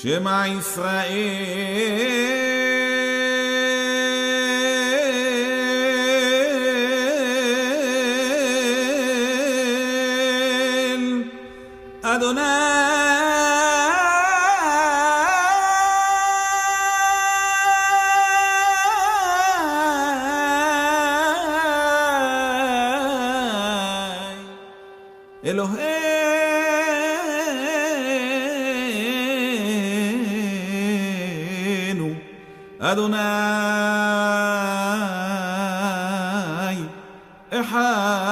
שמע ישראל אדוני אלוהינו אדוני אחד.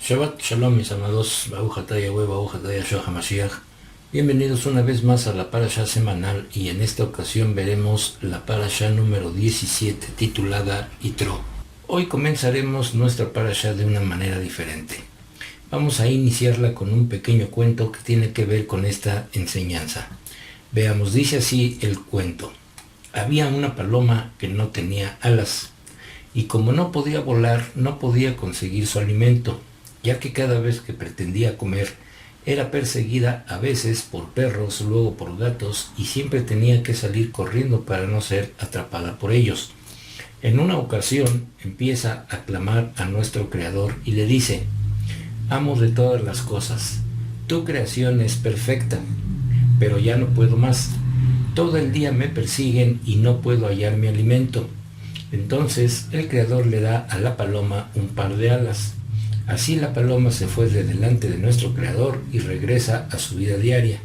Shabbat Shalom, mis amados, Baruch atah Yahweh, Baruch atah Yahshua HaMashiach. Bienvenidos una vez más a la Parashá semanal, y en esta ocasión veremos la Parashá número 17, titulada Yitro. Hoy comenzaremos nuestra Parashá de una manera diferente. Vamos a iniciarla con un pequeño cuento que tiene que ver con esta enseñanza. Veamos, dice así el cuento. Había una paloma que no tenía alas, y como no podía volar, no podía conseguir su alimento, ya que cada vez que pretendía comer era perseguida a veces por perros, luego por gatos, y siempre tenía que salir corriendo para no ser atrapada por ellos. En una ocasión empieza a clamar a nuestro Creador y le dice: Amo de todas las cosas, tu creación es perfecta, pero ya no puedo más. Todo el día me persiguen y no puedo hallar mi alimento. Entonces el Creador le da a la paloma un par de alas. Así la paloma se fue de delante de nuestro Creador y regresa a su vida diaria.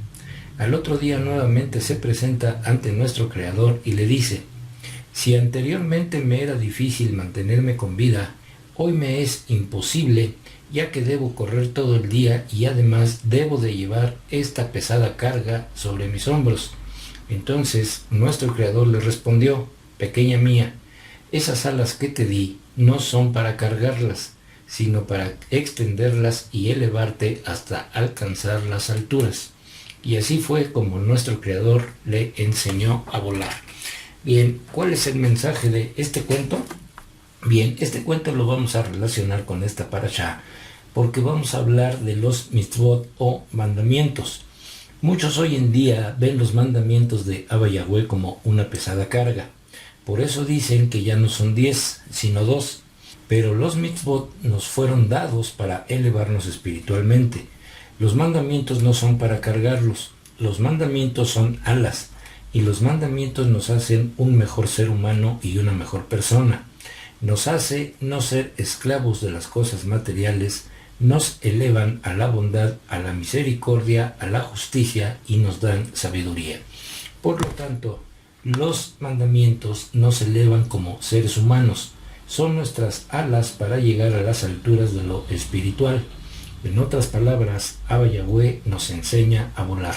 Al otro día nuevamente se presenta ante nuestro Creador y le dice: Si anteriormente me era difícil mantenerme con vida, hoy me es imposible, ya que debo correr todo el día y además debo de llevar esta pesada carga sobre mis hombros. Entonces nuestro Creador le respondió: Pequeña mía, esas alas que te di no son para cargarlas, sino para extenderlas y elevarte hasta alcanzar las alturas. Y así fue como nuestro Creador le enseñó a volar. Bien, ¿cuál es el mensaje de este cuento? Bien, este cuento lo vamos a relacionar con esta parashá, porque vamos a hablar de los mitzvot o mandamientos. Muchos hoy en día ven los mandamientos de Abba Yahweh como una pesada carga. Por eso dicen que ya no son 10, sino 2. Pero los mitzvot nos fueron dados para elevarnos espiritualmente. Los mandamientos no son para cargarlos. Los mandamientos son alas, y los mandamientos nos hacen un mejor ser humano y una mejor persona. Nos hace no ser esclavos de las cosas materiales, nos elevan a la bondad, a la misericordia, a la justicia y nos dan sabiduría. Por lo tanto, los mandamientos nos elevan como seres humanos. Son nuestras alas para llegar a las alturas de lo espiritual. En otras palabras, Abba Yahweh nos enseña a volar.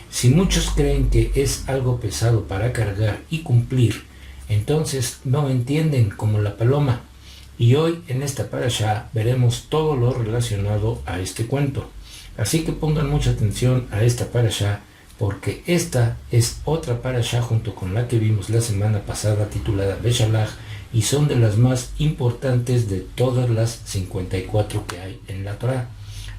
Si muchos creen que es algo pesado para cargar y cumplir, entonces no entienden como la paloma. Y hoy en esta parashá veremos todo lo relacionado a este cuento. Así que pongan mucha atención a esta parashá, porque esta es otra parashá junto con la que vimos la semana pasada, titulada Beshalach, y son de las más importantes de todas las 54 que hay en la Torá.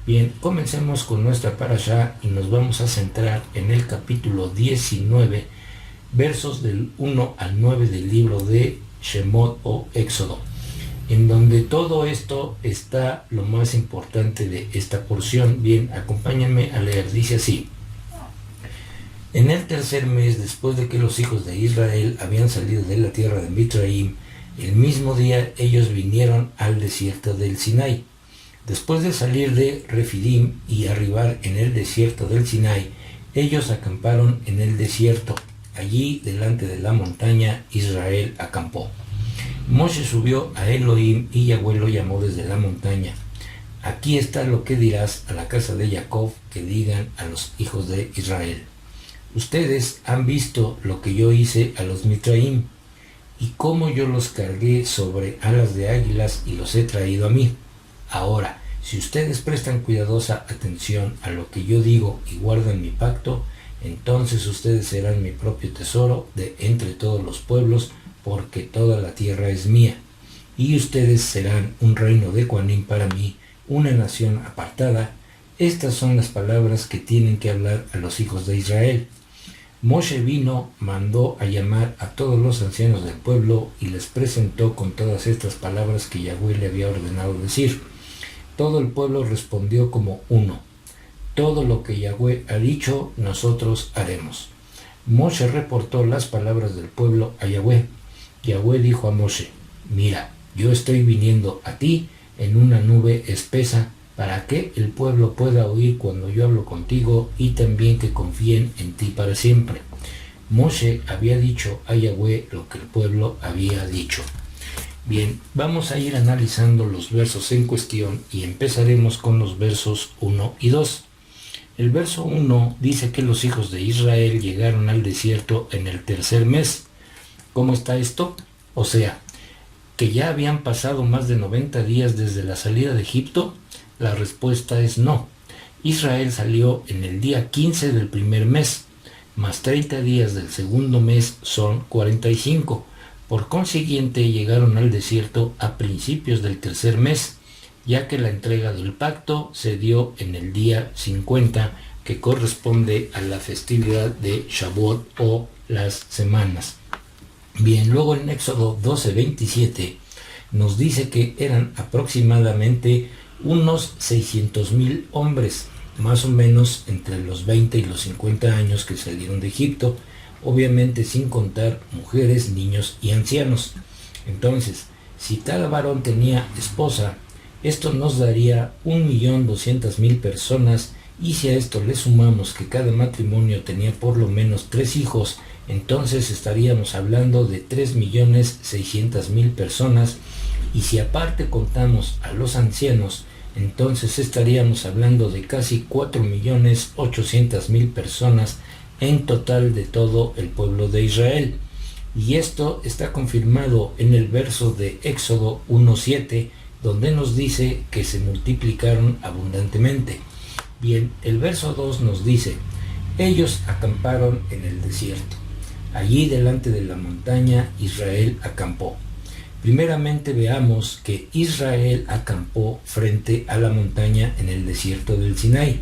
Bien, comencemos con nuestra parashá y nos vamos a centrar en el capítulo 19, versos del 1 al 9 del libro de Shemot o Éxodo, en donde todo esto está lo más importante de esta porción. Bien, acompáñenme a leer. Dice así: en el tercer mes, después de que los hijos de Israel habían salido de la tierra de Mitraim, el mismo día ellos vinieron al desierto del Sinai. Después de salir de Refidim y arribar en el desierto del Sinai, ellos acamparon en el desierto. Allí, delante de la montaña, Israel acampó. Moshe subió a Elohim y Yahweh lo llamó desde la montaña. Aquí está lo que dirás a la casa de Jacob, que digan a los hijos de Israel: ustedes han visto lo que yo hice a los Mitraim, y cómo yo los cargué sobre alas de águilas y los he traído a mí. Ahora, si ustedes prestan cuidadosa atención a lo que yo digo y guardan mi pacto, entonces ustedes serán mi propio tesoro de entre todos los pueblos, porque toda la tierra es mía. Y ustedes serán un reino de Coanim para mí, una nación apartada. Estas son las palabras que tienen que hablar a los hijos de Israel. Moshe vino, mandó a llamar a todos los ancianos del pueblo y les presentó con todas estas palabras que Yahweh le había ordenado decir. Todo el pueblo respondió como uno: todo lo que Yahweh ha dicho, nosotros haremos. Moshe reportó las palabras del pueblo a Yahweh. Yahweh dijo a Moshe: mira, yo estoy viniendo a ti en una nube espesa, para que el pueblo pueda oír cuando yo hablo contigo y también que confíen en ti para siempre. Moshe había dicho a Yahweh lo que el pueblo había dicho. Bien, vamos a ir analizando los versos en cuestión y empezaremos con los versos 1 y 2. El verso 1 dice que los hijos de Israel llegaron al desierto en el tercer mes. ¿Cómo está esto? O sea, que ya habían pasado más de 90 días desde la salida de Egipto. La respuesta es no. Israel salió en el día 15 del primer mes, más 30 días del segundo mes son 45. Por consiguiente, llegaron al desierto a principios del tercer mes, ya que la entrega del pacto se dio en el día 50, que corresponde a la festividad de Shavuot o las semanas. Bien, luego en Éxodo 12:27 nos dice que eran aproximadamente unos 600,000 hombres, más o menos entre los 20 y los 50 años que salieron de Egipto, obviamente sin contar mujeres, niños y ancianos. Entonces, si cada varón tenía esposa, esto nos daría 1.200.000 personas, y si a esto le sumamos que cada matrimonio tenía por lo menos 3 hijos, entonces estaríamos hablando de 3.600.000 personas, y si aparte contamos a los ancianos, entonces estaríamos hablando de casi 4.800.000 personas en total de todo el pueblo de Israel. Y esto está confirmado en el verso de Éxodo 1:7, donde nos dice que se multiplicaron abundantemente. Bien, el verso 2 nos dice: ellos acamparon en el desierto. Allí delante de la montaña Israel acampó. Primeramente veamos que Israel acampó frente a la montaña en el desierto del Sinai.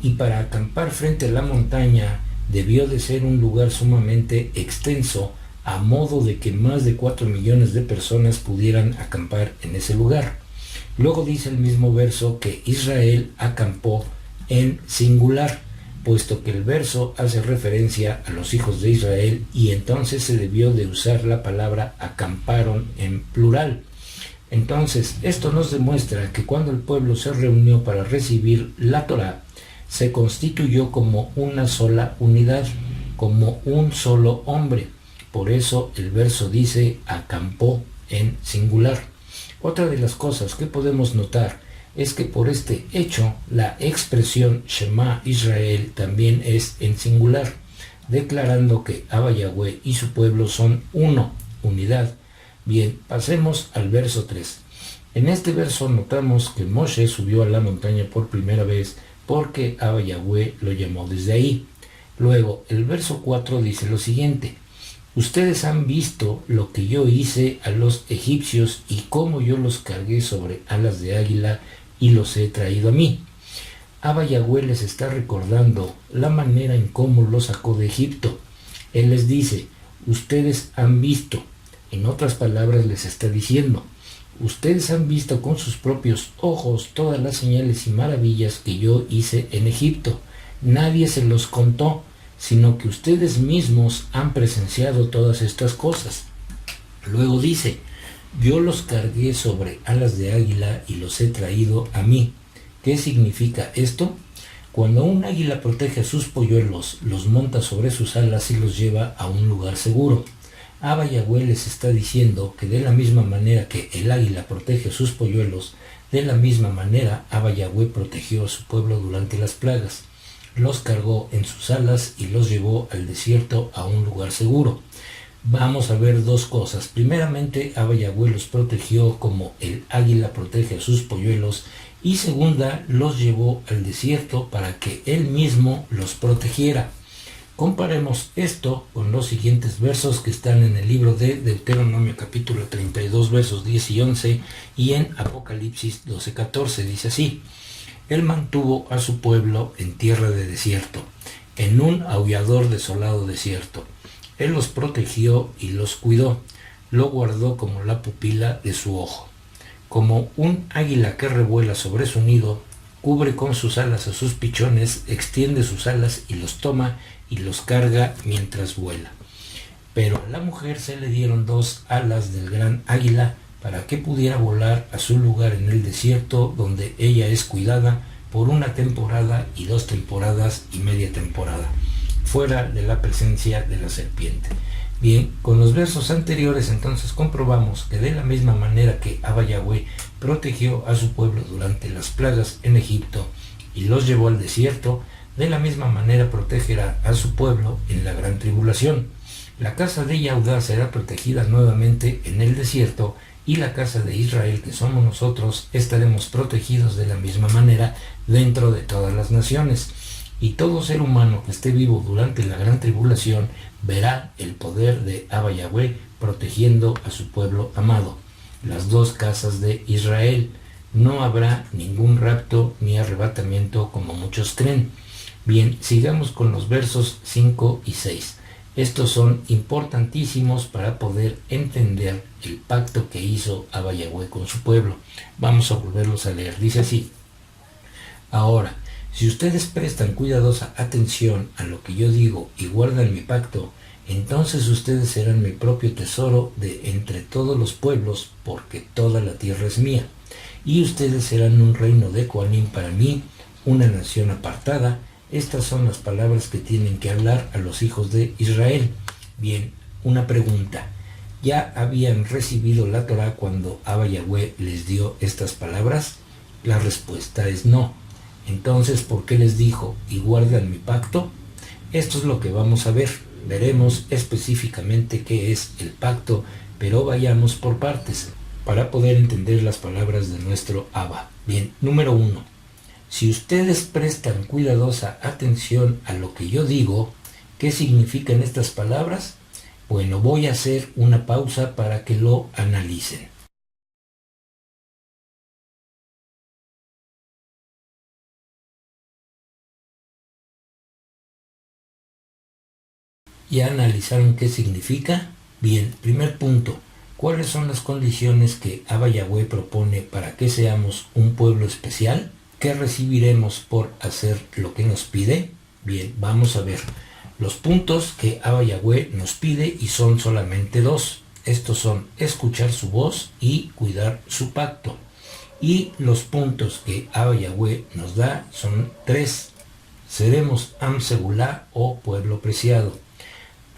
Y para acampar frente a la montaña debió de ser un lugar sumamente extenso, a modo de que más de 4 millones de personas pudieran acampar en ese lugar. Luego dice el mismo verso que Israel acampó en singular, puesto que el verso hace referencia a los hijos de Israel, y entonces se debió de usar la palabra acamparon en plural. Entonces, esto nos demuestra que cuando el pueblo se reunió para recibir la Torá, se constituyó como una sola unidad, como un solo hombre. Por eso el verso dice acampó en singular. Otra de las cosas que podemos notar es que por este hecho la expresión Shema Israel también es en singular, declarando que Abba Yahweh y su pueblo son uno, unidad. Bien, pasemos al verso 3. En este verso notamos que Moshe subió a la montaña por primera vez porque Abba Yahweh lo llamó desde ahí. Luego, el verso 4 dice lo siguiente: ustedes han visto lo que yo hice a los egipcios y cómo yo los cargué sobre alas de águila y los he traído a mí. Abba Yahweh les está recordando la manera en cómo los sacó de Egipto. Él les dice, ustedes han visto, en otras palabras les está diciendo, ustedes han visto con sus propios ojos todas las señales y maravillas que yo hice en Egipto. Nadie se los contó, sino que ustedes mismos han presenciado todas estas cosas. Luego dice, yo los cargué sobre alas de águila y los he traído a mí. ¿Qué significa esto? Cuando un águila protege a sus polluelos, los monta sobre sus alas y los lleva a un lugar seguro. Abba Yahweh les está diciendo que de la misma manera que el águila protege a sus polluelos, de la misma manera Abba Yahweh protegió a su pueblo durante las plagas. Los cargó en sus alas y los llevó al desierto a un lugar seguro. Vamos a ver dos cosas. Primeramente, Abba Yahweh los protegió como el águila protege a sus polluelos, y segunda, los llevó al desierto para que él mismo los protegiera. Comparemos esto con los siguientes versos que están en el libro de Deuteronomio capítulo 32 versos 10 y 11 y en Apocalipsis 12:14. Dice así: Él mantuvo a su pueblo en tierra de desierto, en un aullador desolado desierto. Él los protegió y los cuidó, lo guardó como la pupila de su ojo. Como un águila que revuela sobre su nido, cubre con sus alas a sus pichones, extiende sus alas y los toma y los carga mientras vuela. Pero a la mujer se le dieron 2 alas del gran águila para que pudiera volar a su lugar en el desierto, donde ella es cuidada por 1 temporada y 2 temporadas y media temporada, fuera de la presencia de la serpiente. Bien, con los versos anteriores entonces comprobamos que de la misma manera que Abba Yahweh protegió a su pueblo durante las plagas en Egipto y los llevó al desierto, de la misma manera protegerá a su pueblo en la gran tribulación. La casa de Yahudá será protegida nuevamente en el desierto, y la casa de Israel, que somos nosotros, estaremos protegidos de la misma manera dentro de todas las naciones. Y todo ser humano que esté vivo durante la gran tribulación verá el poder de Abba Yahweh protegiendo a su pueblo amado, las 2 casas de Israel. No habrá ningún rapto ni arrebatamiento como muchos creen. Bien, sigamos con los versos 5 y 6. Estos son importantísimos para poder entender el pacto que hizo Abba Yahweh con su pueblo. Vamos a volverlos a leer. Dice así: Ahora, si ustedes prestan cuidadosa atención a lo que yo digo y guardan mi pacto, entonces ustedes serán mi propio tesoro de entre todos los pueblos, porque toda la tierra es mía. Y ustedes serán un reino de Coanim para mí, una nación apartada. Estas son las palabras que tienen que hablar a los hijos de Israel. Bien, una pregunta. ¿Ya habían recibido la Torá cuando Abba Yahweh les dio estas palabras? La respuesta es no. Entonces, ¿por qué les dijo, y guardan mi pacto? Esto es lo que vamos a ver. Veremos específicamente qué es el pacto, pero vayamos por partes para poder entender las palabras de nuestro Abba. Bien, número 1. Si ustedes prestan cuidadosa atención a lo que yo digo, ¿qué significan estas palabras? Bueno, voy a hacer una pausa para que lo analicen. ¿Ya analizaron qué significa? Bien, primer punto. ¿Cuáles son las condiciones que Abba Yahweh propone para que seamos un pueblo especial? ¿Qué recibiremos por hacer lo que nos pide? Bien, vamos a ver los puntos que Abba Yahweh nos pide, y son solamente 2. Estos son escuchar su voz y cuidar su pacto. Y los puntos que Abba Yahweh nos da son 3. Seremos Am Segulá, o pueblo preciado.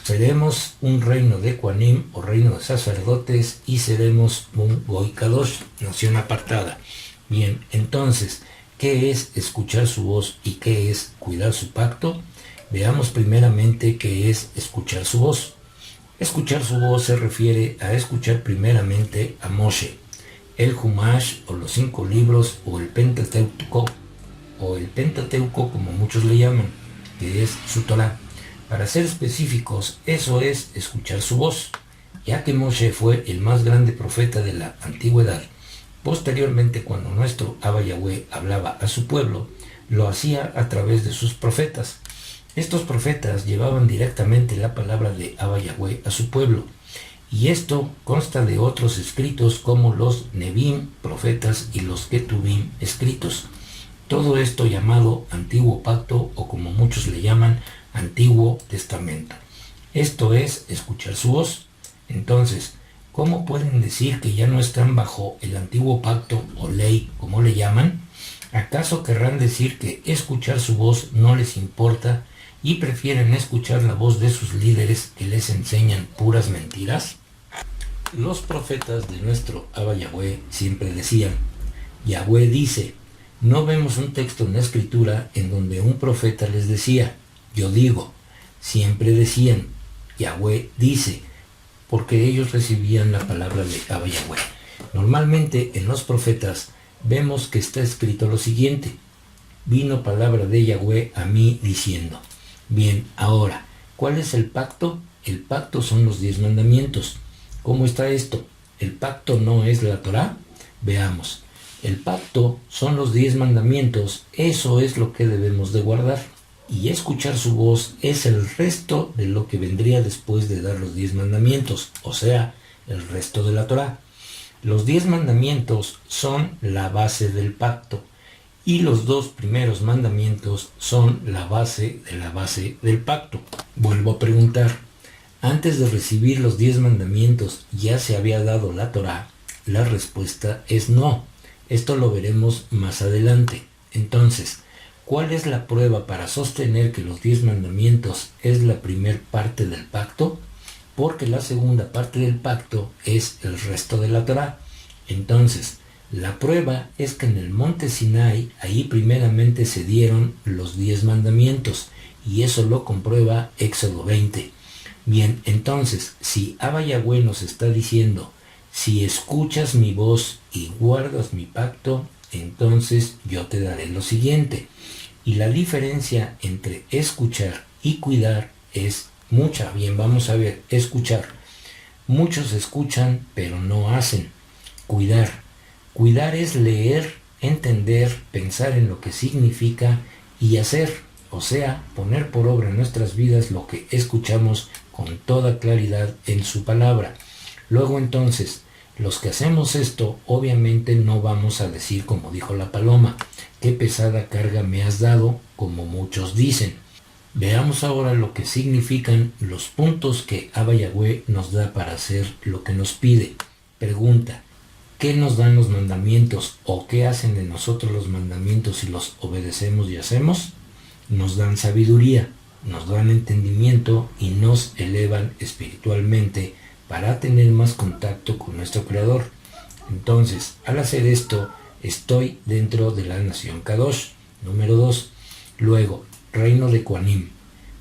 Seremos un reino de Coanim, o reino de sacerdotes, y seremos un Goy Kadosh, nación apartada. Bien, entonces, ¿qué es escuchar su voz y qué es cuidar su pacto? Veamos primeramente qué es escuchar su voz. Escuchar su voz se refiere a escuchar primeramente a Moshe, el Humash, o los 5 libros, o el Pentateuco, como muchos le llaman, que es su Torah. Para ser específicos, eso es escuchar su voz, ya que Moshe fue el más grande profeta de la antigüedad. Posteriormente, cuando nuestro Abba Yahweh hablaba a su pueblo, lo hacía a través de sus profetas. Estos profetas llevaban directamente la palabra de Abba Yahweh a su pueblo, y esto consta de otros escritos como los Nebim, profetas, y los Ketubim, escritos. Todo esto llamado Antiguo Pacto, o como muchos le llaman, Antiguo Testamento. Esto es escuchar su voz. Entonces, ¿cómo pueden decir que ya no están bajo el Antiguo Pacto o ley, como le llaman? ¿Acaso querrán decir que escuchar su voz no les importa y prefieren escuchar la voz de sus líderes que les enseñan puras mentiras? Los profetas de nuestro Abba Yahweh siempre decían, Yahweh dice. No vemos un texto en la escritura en donde un profeta les decía, yo digo. Siempre decían, Yahweh dice, porque ellos recibían la palabra de Abba Yahweh. Normalmente en los profetas vemos que está escrito lo siguiente, vino palabra de Yahweh a mí diciendo. Bien, ahora, ¿cuál es el pacto? El pacto son los 10 mandamientos. ¿Cómo está esto? ¿El pacto no es la Torá? Veamos. El pacto son los 10 mandamientos, eso es lo que debemos de guardar. Y escuchar su voz es el resto de lo que vendría después de dar los 10 mandamientos, o sea, el resto de la Torá. Los 10 mandamientos son la base del pacto, y los 2 primeros mandamientos son la base del pacto. Vuelvo a preguntar, antes de recibir los 10 mandamientos, ¿ya se había dado la Torá? La respuesta es no. Esto lo veremos más adelante. Entonces, ¿cuál es la prueba para sostener que los 10 mandamientos es la primer parte del pacto? Porque la segunda parte del pacto es el resto de la Torá. Entonces, la prueba es que en el monte Sinai, ahí primeramente se dieron los 10 mandamientos, y eso lo comprueba Éxodo 20. Bien, entonces, si Abba Yahweh nos está diciendo, si escuchas mi voz y guardas mi pacto, entonces yo te daré lo siguiente. Y la diferencia entre escuchar y cuidar es mucha. Bien, vamos a ver, escuchar. Muchos escuchan, pero no hacen. Cuidar. Cuidar es leer, entender, pensar en lo que significa y hacer. O sea, poner por obra en nuestras vidas lo que escuchamos con toda claridad en su palabra. Luego entonces, los que hacemos esto, obviamente no vamos a decir como dijo la paloma, qué pesada carga me has dado, como muchos dicen. Veamos ahora lo que significan los puntos que Abba Yahweh nos da para hacer lo que nos pide. Pregunta, ¿qué nos dan los mandamientos o qué hacen de nosotros los mandamientos si los obedecemos y hacemos? Nos dan sabiduría, nos dan entendimiento y nos elevan espiritualmente para tener más contacto con nuestro Creador. Entonces, al hacer esto, estoy dentro de la nación Kadosh. Número 2. Luego, reino de Kohanim.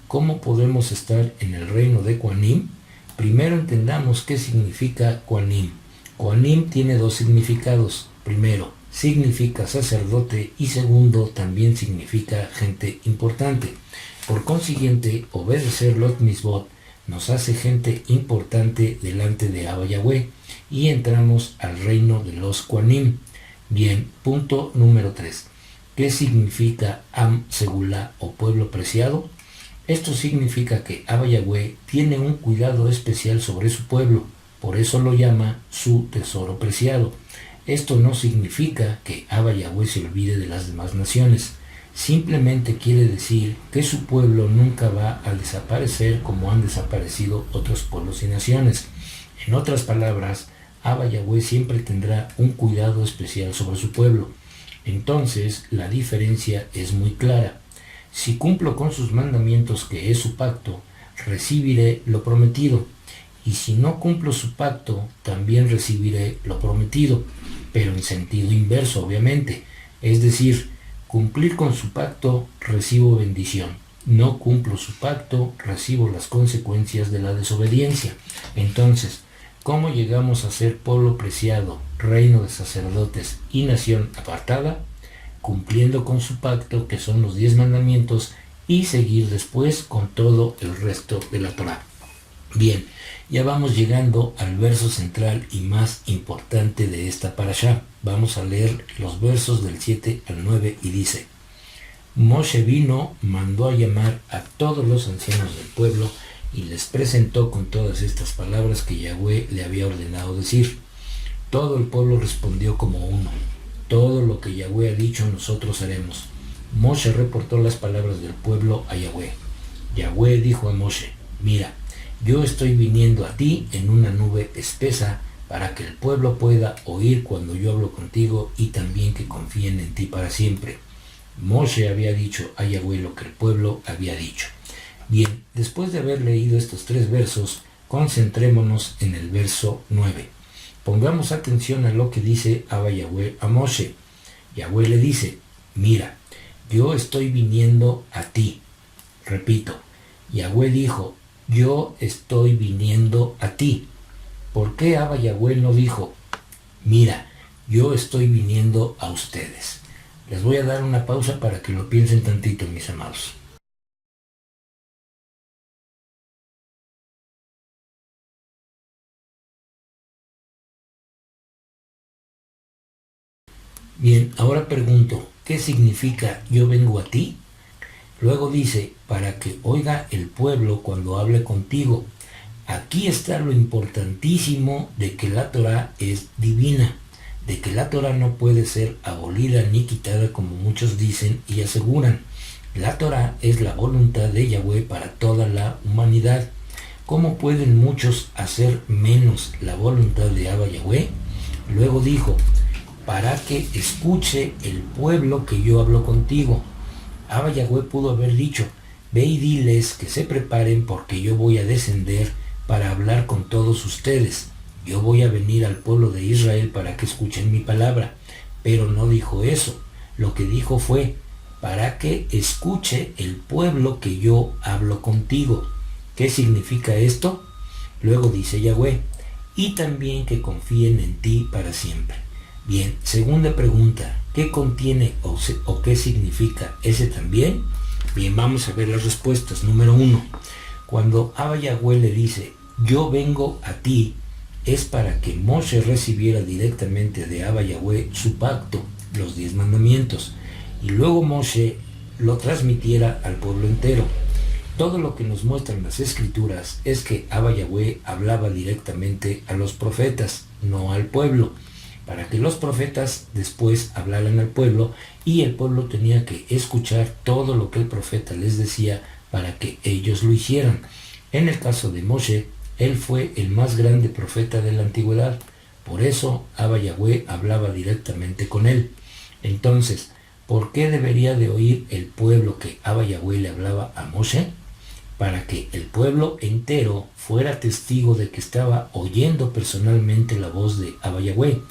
¿Cómo podemos estar en el reino de Kohanim? Primero entendamos qué significa Kohanim. Kohanim tiene 2 significados. Primero, significa sacerdote y segundo, también significa gente importante. Por consiguiente, obedecer los mitzvot nos hace gente importante delante de Abba Yahweh y entramos al reino de los Kohanim. Bien, punto número 3. ¿Qué significa Am Segulá o pueblo preciado? Esto significa que Abba Yahweh tiene un cuidado especial sobre su pueblo, por eso lo llama su tesoro preciado. Esto no significa que Abba Yahweh se olvide de las demás naciones. Simplemente quiere decir que su pueblo nunca va a desaparecer como han desaparecido otros pueblos y naciones. En otras palabras, Abba Yahweh siempre tendrá un cuidado especial sobre su pueblo. Entonces, la diferencia es muy clara. Si cumplo con sus mandamientos, que es su pacto, recibiré lo prometido. Y si no cumplo su pacto, también recibiré lo prometido, pero en sentido inverso, obviamente. Es decir, cumplir con su pacto, recibo bendición. No cumplo su pacto, recibo las consecuencias de la desobediencia. Entonces, ¿cómo llegamos a ser pueblo preciado, reino de sacerdotes y nación apartada? Cumpliendo con su pacto, que son los 10 mandamientos, y seguir después con todo el resto de la Torá. Bien, ya vamos llegando al verso central y más importante de esta parashá. Vamos a leer los versos del 7 al 9 y dice: Moshe vino, mandó a llamar a todos los ancianos del pueblo y les presentó con todas estas palabras que Yahweh le había ordenado decir. Todo el pueblo respondió como uno: todo lo que Yahweh ha dicho nosotros haremos. Moshe reportó las palabras del pueblo a Yahweh. Yahweh dijo a Moshe: mira, yo estoy viniendo a ti en una nube espesa para que el pueblo pueda oír cuando yo hablo contigo y también que confíen en ti para siempre. Moshe había dicho a Yahweh lo que el pueblo había dicho. Bien, después de haber leído estos 3 versos, concentrémonos en el verso 9. Pongamos atención a lo que dice Abba Yahweh a Moshe. Yahweh le dice: mira, yo estoy viniendo a ti. Repito, Yahweh dijo: yo estoy viniendo a ti. ¿Por qué Abba Yahweh no dijo: mira, yo estoy viniendo a ustedes? Les voy a dar una pausa para que lo piensen tantito, mis amados. Bien, ahora pregunto, ¿qué significa yo vengo a ti? Luego dice, para que oiga el pueblo cuando hable contigo. Aquí está lo importantísimo de que la Torá es divina, de que la Torá no puede ser abolida ni quitada como muchos dicen y aseguran. La Torá es la voluntad de Yahweh para toda la humanidad. ¿Cómo pueden muchos hacer menos la voluntad de Abba Yahweh? Luego dijo, para que escuche el pueblo que yo hablo contigo. Abba Yahweh pudo haber dicho, ve y diles que se preparen porque yo voy a descender para hablar con todos ustedes. Yo voy a venir al pueblo de Israel para que escuchen mi palabra. Pero no dijo eso. Lo que dijo fue, para que escuche el pueblo que yo hablo contigo. ¿Qué significa esto? Luego dice Yahweh, y también que confíen en ti para siempre. Bien, segunda pregunta, ¿qué contiene o qué significa ese también? Bien, vamos a ver las respuestas. Número 1, cuando Abba Yahweh le dice, yo vengo a ti, es para que Moshe recibiera directamente de Abba Yahweh su pacto, los 10 mandamientos, y luego Moshe lo transmitiera al pueblo entero. Todo lo que nos muestran las escrituras es que Abba Yahweh hablaba directamente a los profetas, no al pueblo, para que los profetas después hablaran al pueblo y el pueblo tenía que escuchar todo lo que el profeta les decía para que ellos lo hicieran. En el caso de Moshe, él fue el más grande profeta de la antigüedad, por eso Abba Yahweh hablaba directamente con él. Entonces, ¿por qué debería de oír el pueblo que Abba Yahweh le hablaba a Moshe? Para que el pueblo entero fuera testigo de que estaba oyendo personalmente la voz de Abba Yahweh.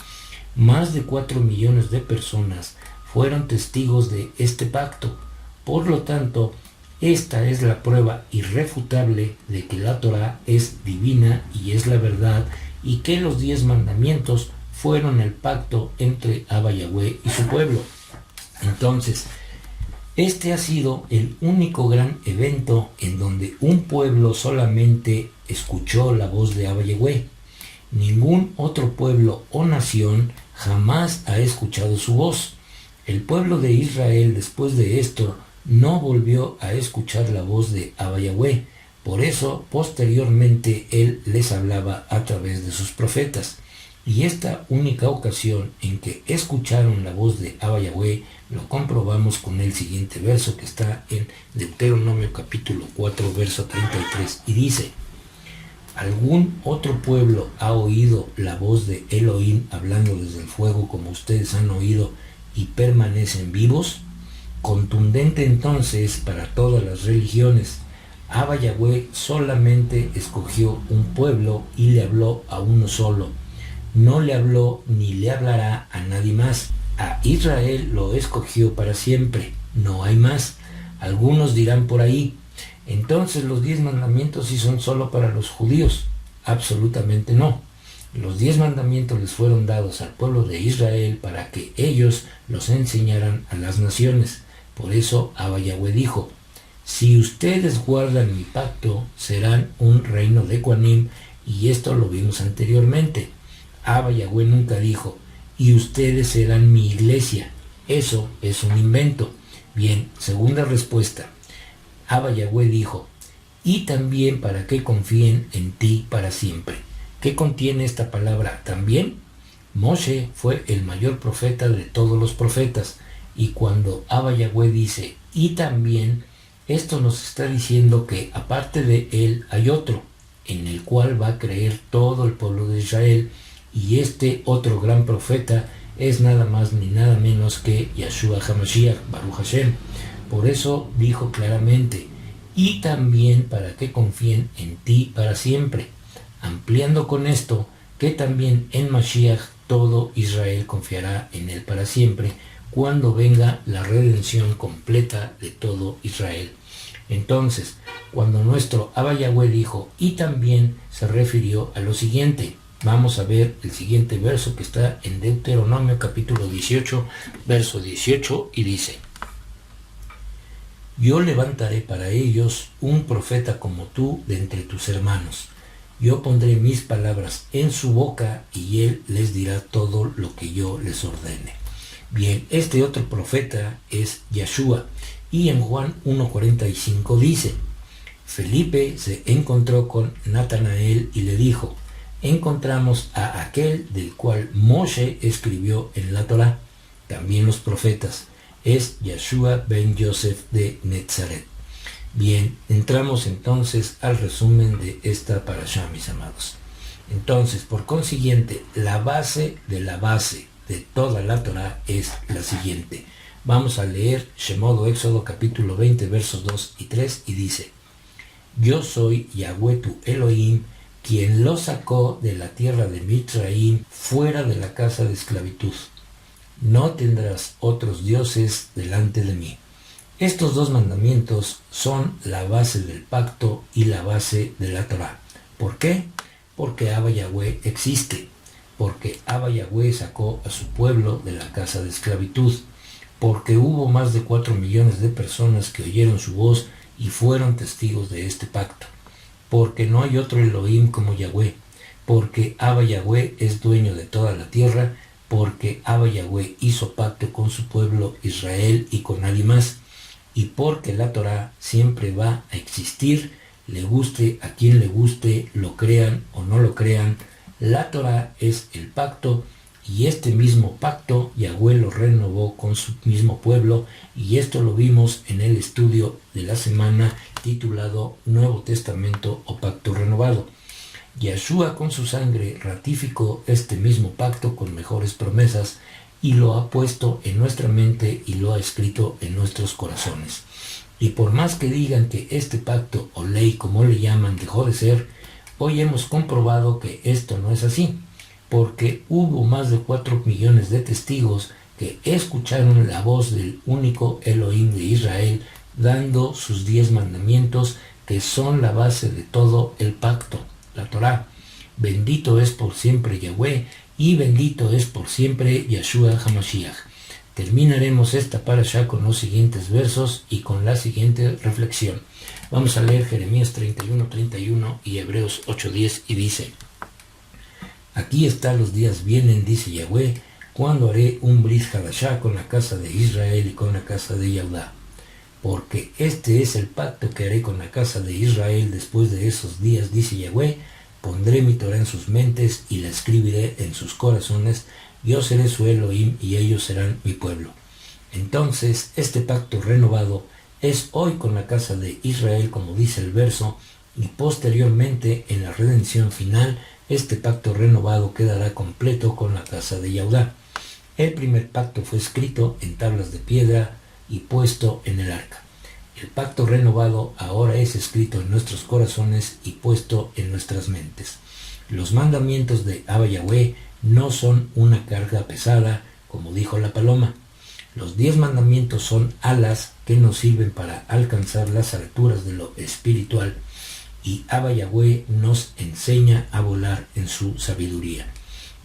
Más de 4 millones de personas fueron testigos de este pacto. Por lo tanto, esta es la prueba irrefutable de que la Torá es divina y es la verdad, y que los 10 mandamientos fueron el pacto entre Abba Yahweh y su pueblo. Entonces, este ha sido el único gran evento en donde un pueblo solamente escuchó la voz de Abba Yahweh. Ningún otro pueblo o nación jamás ha escuchado su voz. El pueblo de Israel después de esto no volvió a escuchar la voz de Abba Yahweh. Por eso, posteriormente, él les hablaba a través de sus profetas. Y esta única ocasión en que escucharon la voz de Abba Yahweh lo comprobamos con el siguiente verso que está en Deuteronomio capítulo 4, verso 33. Y dice, ¿algún otro pueblo ha oído la voz de Elohim hablando desde el fuego como ustedes han oído y permanecen vivos? Contundente entonces para todas las religiones. Abba Yahweh solamente escogió un pueblo y le habló a uno solo. No le habló ni le hablará a nadie más. A Israel lo escogió para siempre, no hay más. Algunos dirán por ahí, entonces los 10 mandamientos sí son solo para los judíos. Absolutamente no. Los 10 mandamientos les fueron dados al pueblo de Israel para que ellos los enseñaran a las naciones. Por eso Abba Yahweh dijo, si ustedes guardan mi pacto, serán un reino de Ecuanim, y esto lo vimos anteriormente. Abba Yahweh nunca dijo, y ustedes serán mi iglesia. Eso es un invento. Bien, segunda respuesta. Abba Yahweh dijo, y también para que confíen en ti para siempre. ¿Qué contiene esta palabra también? Moshe fue el mayor profeta de todos los profetas, y cuando Abba Yahweh dice, y también, esto nos está diciendo que aparte de él hay otro, en el cual va a creer todo el pueblo de Israel, y este otro gran profeta es nada más ni nada menos que Yeshua HaMashiach, Baruch Hashem. Por eso dijo claramente, y también para que confíen en ti para siempre, ampliando con esto que también en Mashiach todo Israel confiará en él para siempre, cuando venga la redención completa de todo Israel. Entonces, cuando nuestro Abba Yahweh dijo, y también se refirió a lo siguiente. Vamos a ver el siguiente verso que está en Deuteronomio capítulo 18, verso 18, y dice, yo levantaré para ellos un profeta como tú de entre tus hermanos. Yo pondré mis palabras en su boca y él les dirá todo lo que yo les ordene. Bien, este otro profeta es Yeshua, y en Juan 1:45 dice, Felipe se encontró con Natanael y le dijo, encontramos a aquel del cual Moshe escribió en la Torá, también los profetas, es Yeshua ben Yosef de Netzaret. Bien, entramos entonces al resumen de esta parashá, mis amados. Entonces, por consiguiente, la base de toda la Torá es la siguiente. Vamos a leer Shemot, Éxodo capítulo 20, versos 2 y 3, y dice, yo soy Yahweh tu Elohim, quien lo sacó de la tierra de Mitzraim, fuera de la casa de esclavitud. No tendrás otros dioses delante de mí. Estos dos mandamientos son la base del pacto y la base de la Torá. ¿Por qué? Porque Abba Yahweh existe, porque Abba Yahweh sacó a su pueblo de la casa de esclavitud, porque hubo más de 4 millones de personas que oyeron su voz y fueron testigos de este pacto, porque no hay otro Elohim como Yahweh, porque Abba Yahweh es dueño de toda la tierra, porque Abba Yahweh hizo pacto con su pueblo Israel y con nadie más, y porque la Torá siempre va a existir, le guste a quien le guste, lo crean o no lo crean. La Torá es el pacto, y este mismo pacto Yahweh lo renovó con su mismo pueblo, y esto lo vimos en el estudio de la semana titulado Nuevo Testamento o Pacto Renovado. Yeshua con su sangre ratificó este mismo pacto con mejores promesas y lo ha puesto en nuestra mente y lo ha escrito en nuestros corazones. Y por más que digan que este pacto o ley, como le llaman, dejó de ser, hoy hemos comprobado que esto no es así, porque hubo más de 4 millones de testigos que escucharon la voz del único Elohim de Israel dando sus 10 mandamientos, que son la base de todo el pacto, la Torá. Bendito es por siempre Yahweh, y bendito es por siempre Yeshua HaMashiach. Terminaremos esta parashá con los siguientes versos y con la siguiente reflexión. Vamos a leer Jeremías 31:31 y Hebreos 8:10, y dice, aquí está los días vienen, dice Yahweh, cuando haré un brit hadashá con la casa de Israel y con la casa de Yahudá. Porque este es el pacto que haré con la casa de Israel después de esos días, dice Yahweh, pondré mi Torah en sus mentes y la escribiré en sus corazones, yo seré su Elohim y ellos serán mi pueblo. Entonces, este pacto renovado es hoy con la casa de Israel, como dice el verso, y posteriormente, en la redención final, este pacto renovado quedará completo con la casa de Yahudá. El primer pacto fue escrito en tablas de piedra y puesto en el arca. El pacto renovado ahora es escrito en nuestros corazones y puesto en nuestras mentes. Los mandamientos de Abba Yahweh no son una carga pesada, como dijo la paloma. Los 10 mandamientos son alas que nos sirven para alcanzar las alturas de lo espiritual, y Abba Yahweh nos enseña a volar en su sabiduría.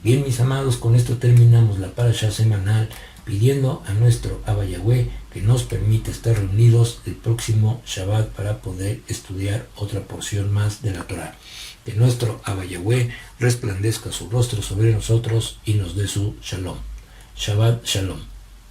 Bien, mis amados, con esto terminamos la parashá semanal, pidiendo a nuestro Abba Yahweh que nos permita estar reunidos el próximo Shabbat para poder estudiar otra porción más de la Torá. Que nuestro Abba Yahweh resplandezca su rostro sobre nosotros y nos dé su Shalom. Shabbat Shalom.